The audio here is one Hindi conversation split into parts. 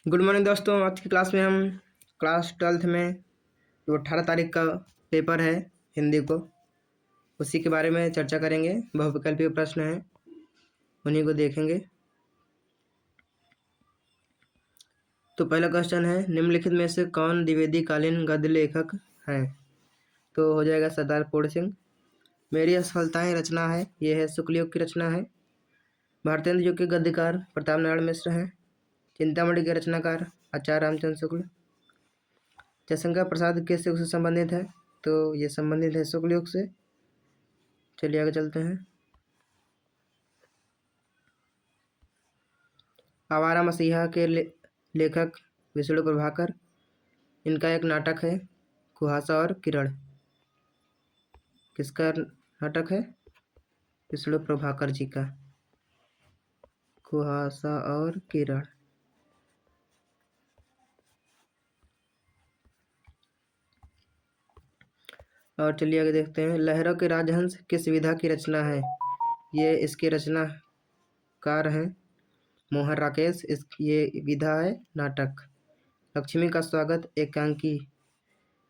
गुड मॉर्निंग दोस्तों। आज की क्लास में हम क्लास 12th में जो 18 तारीख का पेपर है हिंदी को, उसी के बारे में चर्चा करेंगे। बहुविकल्पीय प्रश्न हैं, उन्हीं को देखेंगे। तो पहला क्वेश्चन है, निम्नलिखित में से कौन द्विवेदी कालीन गद्य लेखक हैं? तो हो जाएगा सरदार पूर्ण सिंह। मेरी असफलताएं रचना है, यह है शुक्ल युग की रचना है। भारतेंद्र युग के गद्यकार प्रताप नारायण मिश्र हैं। चिंतामणि के रचनाकार आचार्य रामचंद्र शुक्ल। जयशंकर प्रसाद किस युग से संबंधित है? तो ये संबंधित है शुक्ल युग से। चलिए आगे चलते हैं। आवारा मसीहा के लेखक विष्णु प्रभाकर। इनका एक नाटक है कुहासा और किरण। किसका नाटक है? विष्णु प्रभाकर जी का, कुहासा और किरण। और चलिए आगे देखते हैं। लहरों के राजहंस किस विधा की रचना है? ये इसके रचनाकार हैं मोहन राकेश। ये विधा है नाटक। लक्ष्मी का स्वागत एकांकी,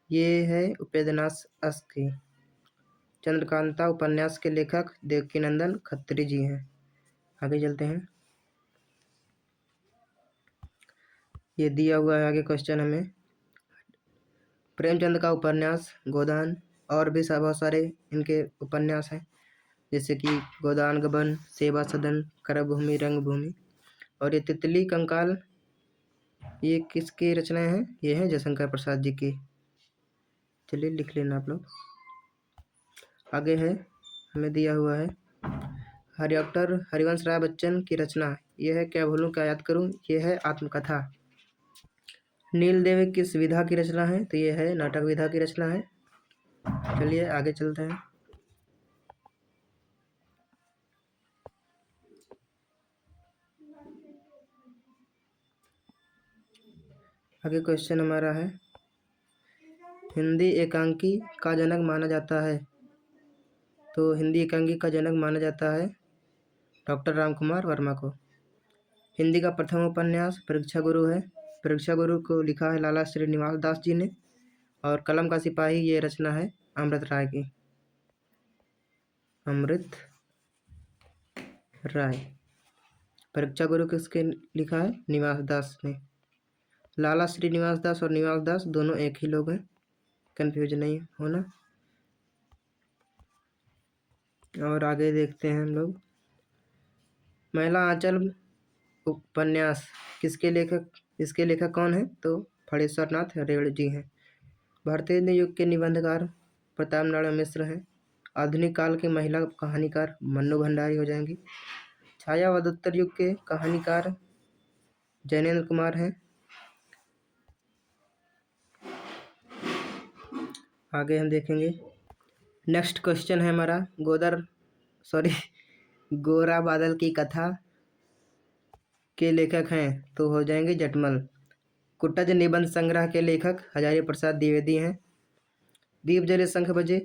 ये है उपेंद्रनाथ अस्की। चंद्रकांता उपन्यास के लेखक देवकीनंदन खत्री जी हैं। आगे चलते हैं। ये दिया हुआ है आगे क्वेश्चन हमें। प्रेमचंद का उपन्यास गोदान, और भी बहुत सारे इनके उपन्यास हैं, जैसे कि गोदान गबन, सेवा सदन, करभूमि, रंगभूमि। और ये तितली कंकाल, ये किसकी रचनाएं हैं? ये है जयशंकर प्रसाद जी की। चलिए लिख लेना आप लोग। आगे है, हमें दिया हुआ है डॉक्टर हरिवंश राय बच्चन की रचना। यह है क्या भूलूं क्या याद करूं, यह है आत्मकथा। नील देव किस विधा की रचना है? तो यह है नाटक विधा की रचना है। चलिए आगे चलते हैं। आगे क्वेश्चन हमारा है, हिंदी एकांकी का जनक माना जाता है। तो हिंदी एकांकी का जनक माना जाता है डॉक्टर रामकुमार वर्मा को। हिंदी का प्रथम उपन्यास परीक्षा गुरु है। परीक्षा गुरु को लिखा है लाला श्रीनिवास दास जी ने। और कलम का सिपाही, ये रचना है अमृत राय की। अमृत राय। परीक्षा गुरु किसके लिखा है? निवास दास ने। लाला श्रीनिवास दास और निवास दास दोनों एक ही लोग हैं, कंफ्यूज नहीं होना। और आगे देखते हैं हम लोग। महिला आंचल उपन्यास किसके लेखक, इसके लेखक कौन है? तो फणेश्वर नाथ रेवड़ जी हैं। भारतीय युग के निबंधकार प्रताप नारायण मिश्र हैं। आधुनिक काल के महिला कहानीकार मन्नू भंडारी हो जाएंगी। छायावादोत्तर युग के कहानीकार जैनेन्द्र कुमार हैं। आगे हम देखेंगे। नेक्स्ट क्वेश्चन है हमारा, गोरा बादल की कथा के लेखक हैं। तो हो जाएंगे जटमल। कुटज निबंध संग्रह के लेखक हजारी प्रसाद द्विवेदी हैं। दीप जले शंख बजे,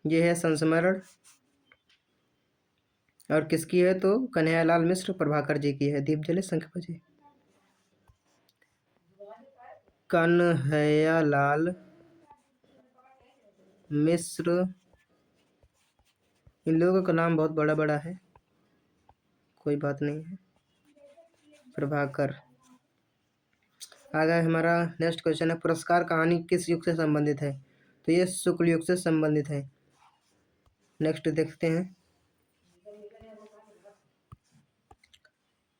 ये है संस्मरण। और किसकी है? तो कन्हैयालाल मिश्र प्रभाकर जी की है दीप जले शंख बजे। कन्हैयालाल मिश्र, इन लोगों का नाम बहुत बड़ा बड़ा है, कोई बात नहीं है। प्रभाकर। आगे हमारा नेक्स्ट क्वेश्चन है, पुरस्कार कहानी किस युग से संबंधित है? तो ये शुक्ल युग से संबंधित है। नेक्स्ट देखते हैं।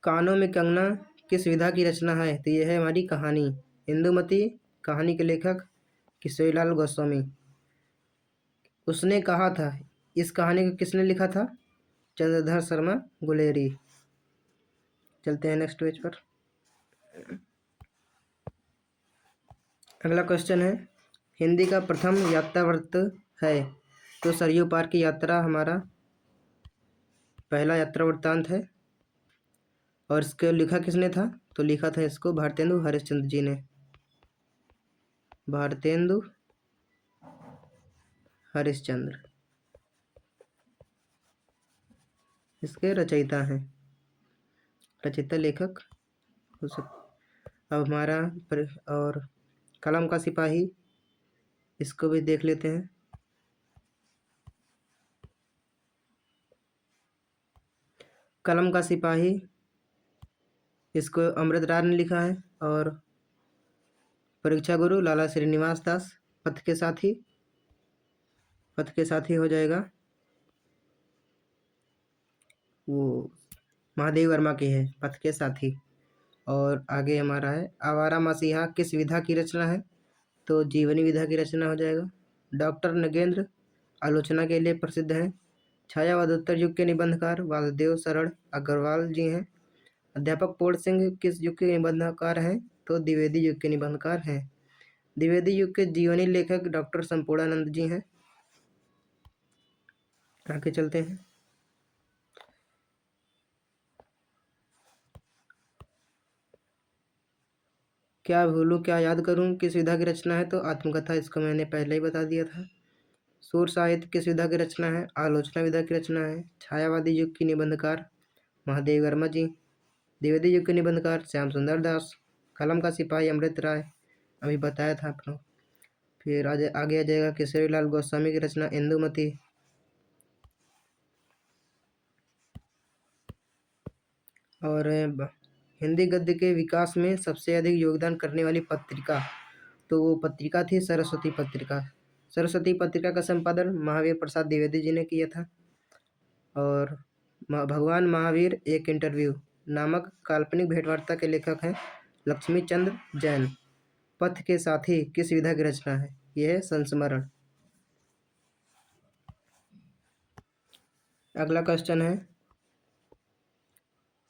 कानों में कंगना किस विधा की रचना है? तो ये है हमारी कहानी। इंदुमती कहानी के लेखक किशोरीलाल गोस्वामी। उसने कहा था, इस कहानी को किसने लिखा था? चंद्रधर शर्मा गुलेरी। चलते हैं नेक्स्ट पेज पर। अगला क्वेश्चन है, हिंदी का प्रथम यात्रावृत्त है। तो सरयू पार की यात्रा हमारा पहला यात्रा वृत्तांत है। और इसको लिखा किसने था? तो लिखा था इसको भारतेंदु हरिश्चंद्र जी ने। भारतेंदु हरिश्चंद्र इसके रचयिता हैं, रचयिता लेखक हो सकते। अब हमारा और कलम का सिपाही, इसको भी देख लेते हैं। कलम का सिपाही, इसको अमृतराज ने लिखा है। और परीक्षा गुरु लाला श्रीनिवास दास। पथ के साथी, पथ के साथी हो जाएगा वो महादेव वर्मा की है, पथ के साथी। और आगे हमारा है आवारा मसीहा किस विधा की रचना है, तो जीवनी विधा की रचना हो जाएगा। डॉक्टर नगेंद्र आलोचना के लिए प्रसिद्ध हैं। छायावादोत्तर युग के निबंधकार वासुदेव शरण अग्रवाल जी हैं। अध्यापक पूर्ण सिंह किस युग के निबंधकार हैं, तो द्विवेदी युग के निबंधकार हैं। द्विवेदी युग के जीवनी लेखक डॉक्टर संपूर्णानंद जी हैं। आगे चलते हैं। क्या भूलूं क्या याद करूं किस विधा की रचना है, तो आत्मकथा, इसको मैंने पहले ही बता दिया था। सूर साहित्य किस विधा की रचना है, आलोचना विधा की रचना है। छायावादी युग की निबंधकार महादेव वर्मा जी। द्विवेदी युग के निबंधकार श्याम सुंदर दास। कलम का सिपाही अमृत राय, अभी बताया था आप लोग। फिर आगे आ जाएगा केसरी लाल गोस्वामी की रचना इंदुमती। और हिंदी गद्य के विकास में सबसे अधिक योगदान करने वाली पत्रिका, तो वो पत्रिका थी सरस्वती पत्रिका। सरस्वती पत्रिका का संपादन महावीर प्रसाद द्विवेदी जी ने किया था। और भगवान महावीर एक इंटरव्यू नामक काल्पनिक भेंटवार्ता के लेखक हैं लक्ष्मी चंद्र जैन। पथ के साथी किस विधा की रचना है, यह है संस्मरण। अगला क्वेश्चन है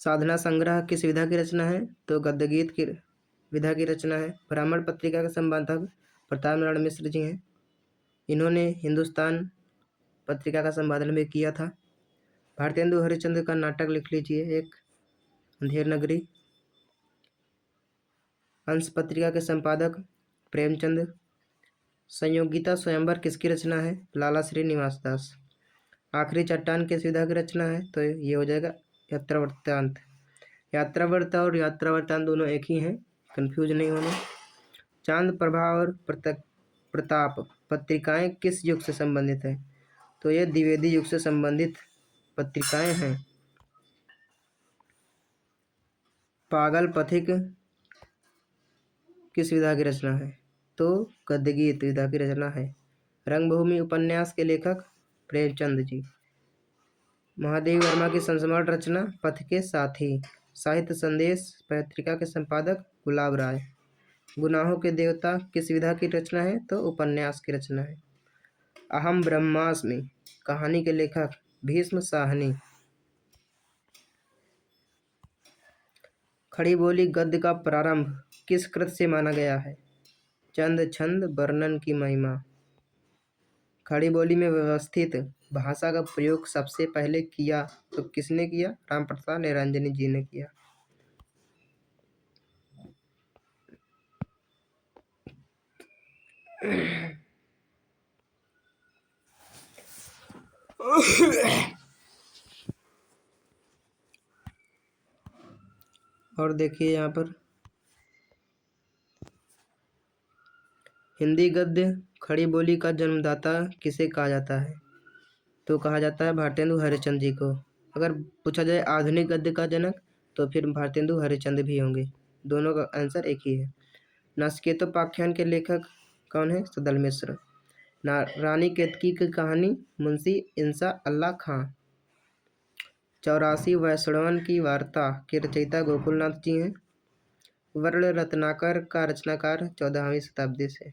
साधना संग्रह किस विधा की रचना है, तो गद्य गीत की विधा की रचना है। ब्राह्मण पत्रिका के संपादक प्रताप नारायण मिश्र जी हैं। इन्होंने हिंदुस्तान पत्रिका का संपादन भी किया था। भारतेंदु हरिश्चंद्र का नाटक लिख लीजिए एक, अंधेर नगरी। हंस पत्रिका के संपादक प्रेमचंद। संयोगिता स्वयंवर किसकी रचना है, लाला श्रीनिवास दास। आखिरी चट्टान किस विधा की रचना है, तो ये हो जाएगा यात्रा वृत्तांत। यात्रा वृत्त और यात्रा वृत्तांत दोनों एक ही हैं, कंफ्यूज नहीं होना। चांद प्रभा और प्रताप पत्रिकाएं किस युग से संबंधित हैं, तो ये द्विवेदी युग से संबंधित पत्रिकाएं हैं। पागल पथिक किस विधा की रचना है, तो गद्य गीत विधा की रचना है। रंगभूमि उपन्यास के लेखक प्रेमचंद जी। महादेव वर्मा की संस्मरण रचना पथ के साथी। साहित्य संदेश पत्रिका के संपादक गुलाब राय। गुनाहों के देवता किस विधा की रचना है, तो उपन्यास की रचना है। अहम ब्रह्मास्मि कहानी के लेखक भीष्म साहनी। खड़ी बोली गद्य का प्रारंभ किस कृत से माना गया है, चंद छंद वर्णन की महिमा। खड़ी बोली में व्यवस्थित भाषा का प्रयोग सबसे पहले किया तो किसने किया, राम प्रसाद निरंजनी जी ने किया। और देखिए यहाँ पर हिंदी गद्य खड़ी बोली का जन्मदाता किसे कहा जाता है, तो कहा जाता है भारतेंदु हरिश्चंद्र जी को। अगर पूछा जाए आधुनिक गद्य का जनक, तो फिर भारतेंदु हरिश्चंद्र भी होंगे। दोनों का आंसर एक ही है। नचिकेतोपाख्यान के लेखक कौन है, सदल मिश्र। रानी केतकी की कहानी मुंशी इंसा अल्लाह खां। 84 वैष्णवन की वार्ता के रचयिता गोकुलनाथ जी हैं। वर्ण रत्नाकर का रचनाकार 14वीं शताब्दी से।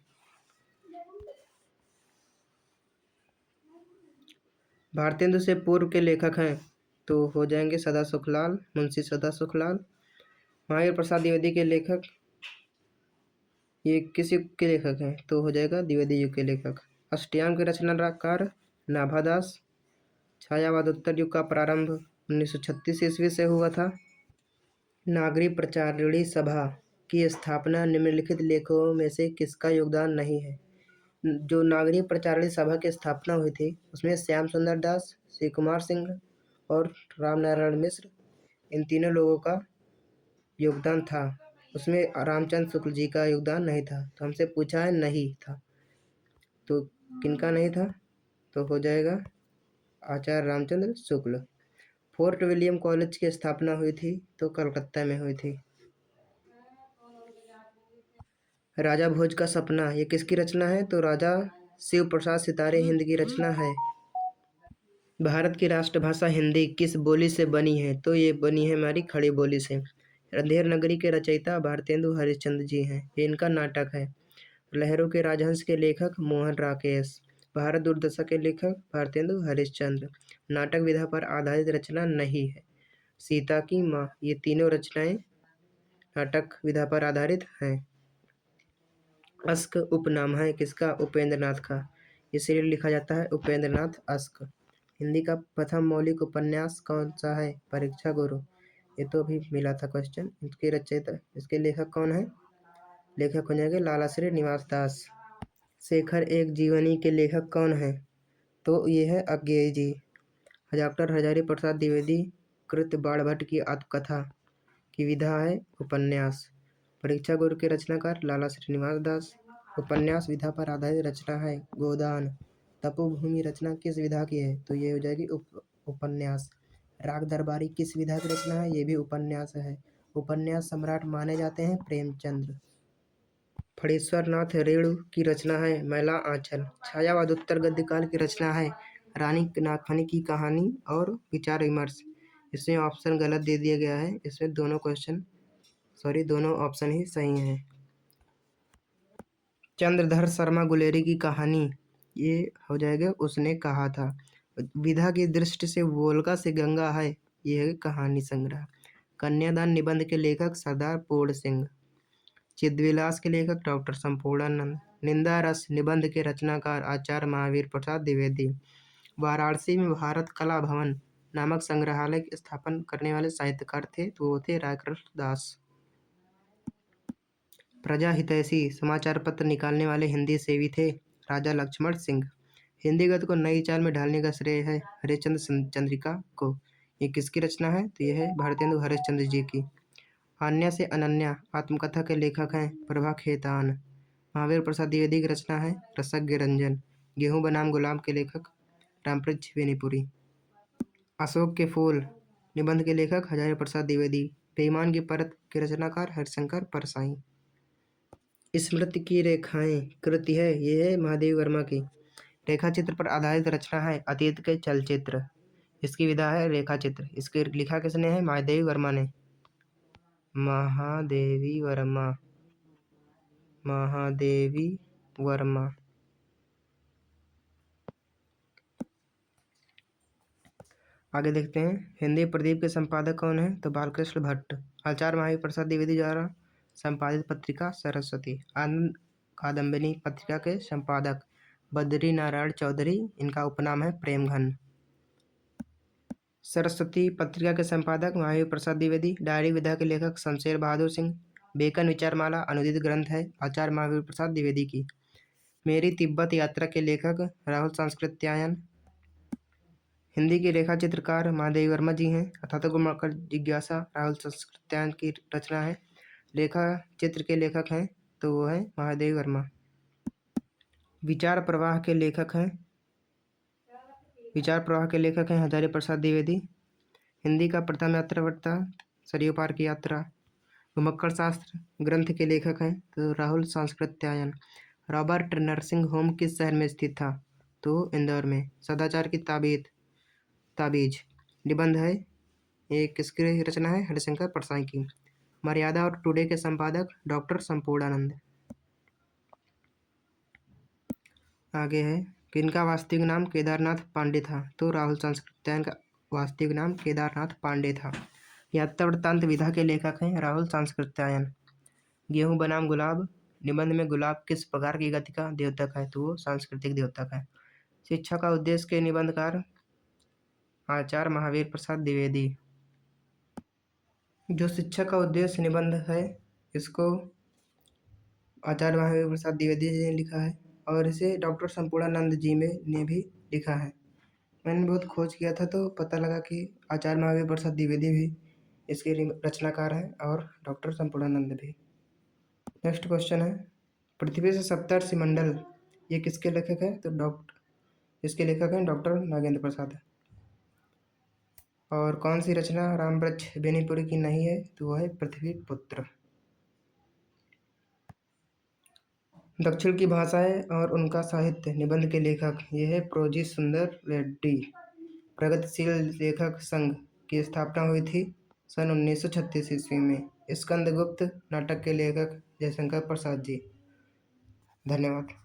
भारतेंदु से पूर्व के लेखक हैं, तो हो जाएंगे सदा सुखलाल, मुंशी सदा सुखलाल। महावीर प्रसाद द्विवेदी के लेखक, ये किस युग के लेखक हैं, तो हो जाएगा द्विवेदी युग के लेखक। अष्टयाम के रचनाकार नाभादास। छायावादोत्तर युग का प्रारंभ 1936 ईस्वी से हुआ था। नागरिक प्रचारिणी सभा की स्थापना निम्नलिखित लेखकों में से किसका योगदान नहीं है। जो नागरिक प्रचारिणी सभा की स्थापना हुई थी उसमें श्याम सुंदर दास, श्री कुमार सिंह और राम नारायण मिश्र, इन तीनों लोगों का योगदान था। उसमें रामचंद्र शुक्ल जी का योगदान नहीं था, तो हमसे पूछा है नहीं था, तो किनका नहीं था, तो हो जाएगा आचार्य Ramchandra Shukla. Fort William college की स्थापना हुई थी, तो कलकत्ता में हुई थी। राजा भोज का सपना ये किसकी रचना है, तो राजा शिव प्रसाद सितारे हिंद की रचना है। भारत की राष्ट्रभाषा हिंदी किस बोली से बनी है, तो ये बनी है हमारी खड़ी बोली से। अंधेर नगरी के रचयिता भारतेंदु हरिश्चंद्र जी हैं, ये इनका नाटक है। लहरों के राजहंस के लेखक मोहन राकेश। भारत दुर्दशा के लेखक भारतेंदु हरिश्चंद्र। नाटक विधा पर आधारित रचना नहीं है। सीता की माँ, ये तीनों रचनाएं नाटक विधा पर आधारित हैं। अस्क उपनाम है किसका, उपेंद्र नाथ का, इसलिए लिखा जाता है उपेंद्र नाथ अस्क। हिंदी का प्रथम मौलिक उपन्यास कौन सा है, परीक्षा गुरु, ये तो अभी मिला था क्वेश्चन। इसके रचयिता, इसके लेखक कौन है, लेखक हो जाएंगे लाला श्री निवास दास। शेखर एक जीवनी के लेखक कौन है, तो ये है अज्ञेय जी। डॉक्टर हजारी प्रसाद द्विवेदी कृत बाणभट्ट की आत्मकथा की विधा है उपन्यास। परीक्षा गुरु के रचनाकार लाला श्रीनिवास दास। उपन्यास विधा पर आधारित रचना है गोदान। तपोभूमि रचना किस विधा की है, तो ये हो जाएगी उपन्यास। राग दरबारी किस विधा की रचना है, ये भी उपन्यास है। उपन्यास सम्राट माने जाते हैं प्रेमचंद्र। फणीश्वर नाथ रेणु की रचना है मैला आंचल। छायावाद उत्तर गद्य काल की रचना है रानी नागफनी की कहानी और विचार विमर्श। इसमें ऑप्शन गलत दे दिया गया है, इसमें दोनों ऑप्शन ही सही हैं। चंद्रधर शर्मा गुलेरी की कहानी, ये हो जाएगा उसने कहा था। विधा की दृष्टि से वोल्गा से गंगा है, यह है कहानी संग्रह। कन्यादान निबंध के लेखक सरदार पूर्ण सिंह। चिद्विलास के लेखक डॉक्टर संपूर्णानंद। निंदा रस निबंध के रचनाकार आचार्य महावीर प्रसाद द्विवेदी। वाराणसी में भारत कला भवन नामक संग्रहालय की स्थापना करने वाले साहित्यकार थे, तो वो थे रायकृष्ण दास। प्रजा हितैषी समाचार पत्र निकालने वाले हिंदी सेवी थे राजा लक्ष्मण सिंह। हिंदी गद्य को नई चाल में ढालने का श्रेय है हरिश्चंद्र चंद्रिका को। ये किसकी रचना है, तो यह है भारतेंदु हरिश्चंद्र जी की। अन्य से अनन्या आत्मकथा के लेखक हैं प्रभा खेतान। महावीर प्रसाद द्विवेदी की रचना है रसज्ञ रंजन। गेहूं बनाम गुलाब के लेखक रामप्रज बेनीपुरी। अशोक के फूल निबंध के लेखक हजारी प्रसाद द्विवेदी। बेईमान की परत के रचनाकार हरिशंकर परसाई। स्मृति की रेखाएं कृति है, ये है महादेवी वर्मा की। रेखा चित्र पर आधारित रचना है अतीत के चलचित्र। इसकी विधा है रेखा चित्र। इसके लिखा किसने है, महादेवी वर्मा ने। महादेवी वर्मा, महादेवी वर्मा। आगे देखते हैं हिंदी प्रदीप के संपादक कौन है, तो बालकृष्ण भट्ट। आचार्य महावीर प्रसाद द्विवेदी द्वारा संपादित पत्रिका सरस्वती। आनंद कादम्बिनी पत्रिका के संपादक बद्री नारायण चौधरी, इनका उपनाम है प्रेमघन। सरस्वती पत्रिका के संपादक महावीर प्रसाद द्विवेदी। डायरी विधा के लेखक शमशेर बहादुर सिंह। बेकन विचारमाला अनुदित ग्रंथ है आचार्य महावीर प्रसाद द्विवेदी की। मेरी तिब्बत यात्रा के लेखक राहुल सांस्कृत्यायन। हिंदी के रेखा चित्रकार महादेवी वर्मा जी हैं। अथातो गुणमकर जिज्ञासा राहुल सांस्कृत्यायन की रचना है। रेखा चित्र के लेखक हैं, तो वो है महादेवी वर्मा। विचार प्रवाह के लेखक हैं हजारी प्रसाद द्विवेदी। हिंदी का प्रथम यात्रा वृत्तांत सरयू पार की यात्रा। घुमक्कड़ शास्त्र ग्रंथ के लेखक हैं, तो Rahul Sankrityayan. Robert nursing home किस शहर में स्थित था, तो इंदौर में। सदाचार की ताबीज निबंध है, ये किसकी रचना है, हरिशंकर परसाई की। मर्यादा और टुडे के संपादक डॉक्टर संपूर्णानंद। आगे है किनका वास्तविक नाम केदारनाथ पांडे था, तो राहुल सांस्कृत्यायन का वास्तविक नाम केदारनाथ पांडे था। यात्रा वृत्तांत विधा के लेखक हैं राहुल सांस्कृत्यायन। गेहूं बनाम गुलाब निबंध में गुलाब किस प्रकार की गति का द्योतक है, तो वो सांस्कृतिक द्योतक है। शिक्षा का उद्देश्य के निबंधकार आचार्य महावीर प्रसाद द्विवेदी। जो शिक्षा का उद्देश्य निबंध है, इसको आचार्य महावीर प्रसाद द्विवेदी जी ने लिखा है, और इसे डॉक्टर संपूर्णानंद जी ने भी लिखा है। मैंने बहुत खोज किया था, तो पता लगा कि आचार्य महावीर प्रसाद द्विवेदी भी इसके रचनाकार हैं, और डॉक्टर संपूर्णानंद भी। नेक्स्ट क्वेश्चन है, पृथ्वी से सप्तर्षि मंडल ये किसके लेखक है? तो इसके लेखक हैं डॉक्टर नागेंद्र प्रसाद। और कौन सी रचना रामवृक्ष बेनीपुरी की नहीं है? तो वह है पृथ्वी पुत्र। दक्षिण की भाषाएं और उनका साहित्य निबंध के लेखक ये है प्रोजी सुंदर रेड्डी। प्रगतिशील लेखक संघ की स्थापना हुई थी सन 1936 ईस्वी में। स्कंदगुप्त नाटक के लेखक जयशंकर प्रसाद जी। धन्यवाद।